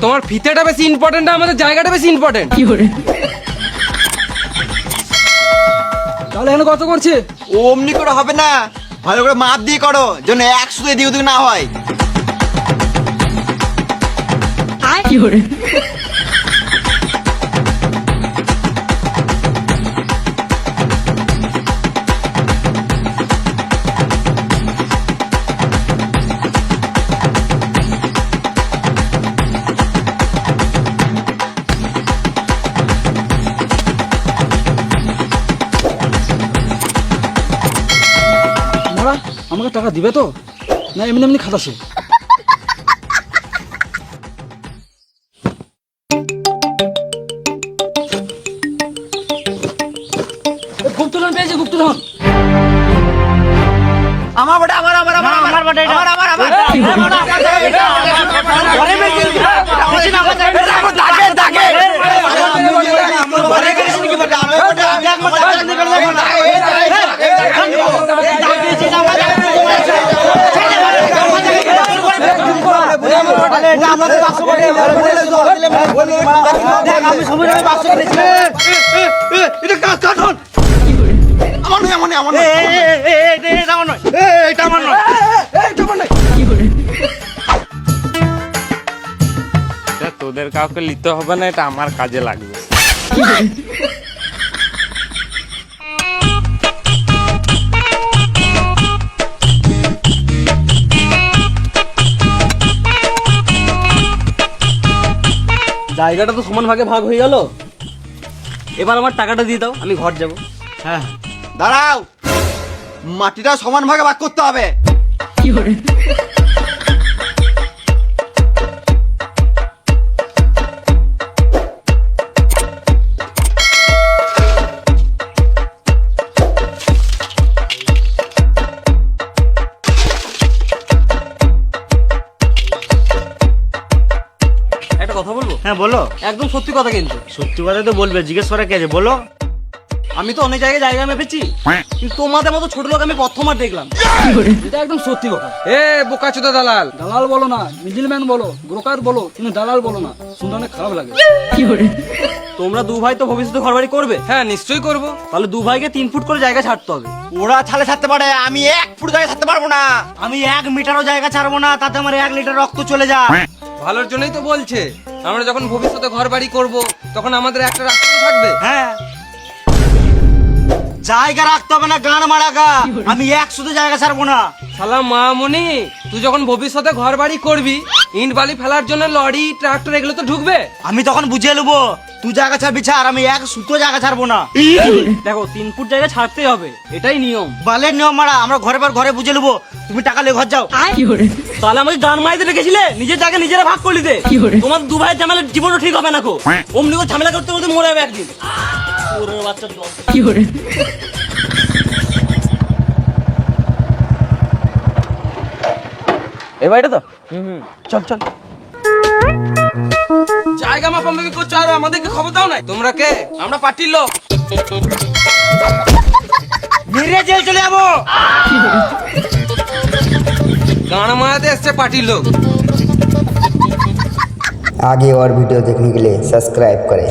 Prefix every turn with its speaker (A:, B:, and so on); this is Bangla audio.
A: তোমার ফিতেটা বেশি ইম্পর্টেন্ট না আমাদের জায়গাটা বেশি ইম্পর্টেন্ট?
B: তাহলে এখন কত করছে?
C: অমনি করে হবে না, ভালো করে মাপ দিয়ে করো, যেন 100 এদিক ওদিক না হয়।
B: মারা আমাকে টাকা দিবে তো, না এমনি এমনি খাতাছে? গুপ্তধন পেয়েছে, গুপ্তধন।
C: আমার বটে, আমার আমার আমার আমার বটে, আমার আমার আমার
A: তোদের কাউকে নিতে হবে না, এটা আমার কাজে লাগবে।
B: জায়গাটা তো সমান ভাগে ভাগ হয়ে গেল, এবার আমার টাকাটা দিয়ে দাও, আমি ঘর যাব।
C: হ্যাঁ দাঁড়াও, মাটিটা সমান ভাগে ভাগ করতে হবে।
B: একটা কথা বলবো?
D: হ্যাঁ বলো।
B: একদম সত্যি কথা কিন্তু।
D: সত্যি কথা তো বলবে, জিজ্ঞেস করা কে আছে, বলো।
B: আমি তো অনেক জায়গায় জায়গা মেপেছি, কিন্তু তোমাদের মতো ছোট লোক আমি প্রথমবার দেখলাম। এটা একদম সত্যি কথা।
A: এ বোকাচোদা দালাল,
B: দালাল বলো না, মিডিলম্যান বলো, ব্রোকার বলো, কিন্তু দালাল বলো না, শুনতে অনেক খারাপ লাগে। তোমরা দু ভাই তো ভবিষ্যতে ঘর বাড়ি করবে?
A: হ্যাঁ নিশ্চয়ই করব।
B: তাহলে দু ভাইকে 3 ফুট করে জায়গা ছাড়তে হবে।
C: ওরা ছালে ছাড়তে পারে, আমি 1 ফুট জায়গায় ছাড়তে পারবো না।
D: আমি 1 মিটারও জায়গা ছাড়বো না, তাতে আমার 1 লিটার রক্ত চলে যায়।
A: ভালোর জন্যই তো বলছে, আমরা যখন ভবিষ্যতে ঘর বাড়ি করব তখন আমাদের একটা রাস্তা তো থাকবে।
D: হ্যাঁ, জায়গা রাখতে হবে না, গান মারাগা। আমি 100 জায়গা ছাড়বো না।
A: শালা মামুনি, তুই যখন ভবিষ্যতে ঘর বাড়ি করবি, ইট বালি ফেলার জন্য লরি ট্রাক্টর এগুলো তো ঢুকবে।
D: আমি তখন বুঝিয়ে নেবো, তুই জায়গা ছাড়বি ছাড়, আমি 1 সুতো জায়গা ছাড়বো না।
B: দেখো 3 ফুট জায়গা ছাড়তেই হবে, এটাই নিয়ম।
D: বালের নিয়ম মারা, আমরা ঘরে পর ঘরে বুঝে নেবো। তুমি টাকা নিয়ে ঘর যাও।
B: তাহলে আমাকে গান মাইতে রেখেছিলে, নিজের জায়গা নিজেরা ভাগ করে দিতে। তোমার দু ভাইয়ের ঝামেলা জীবনও ঠিক হবে না কো। অমনি করে ঝামেলা করতে করতে মরে যাবে একদিন। ওরে বাচ্চা কি করে। এই বাড়িটা তো? চল চল।
A: জায়গা মাপামাপি করছো আর আমাদেরকে খবর দাও নাই? তোমরা কে? আমরা পার্টির লোক।
D: মেরে জেল চলে যাবো।
A: গান মারাতে এসছে পার্টির लोग।
E: आगे और वीडियो देखने के लिए सब्सक्राइब करें।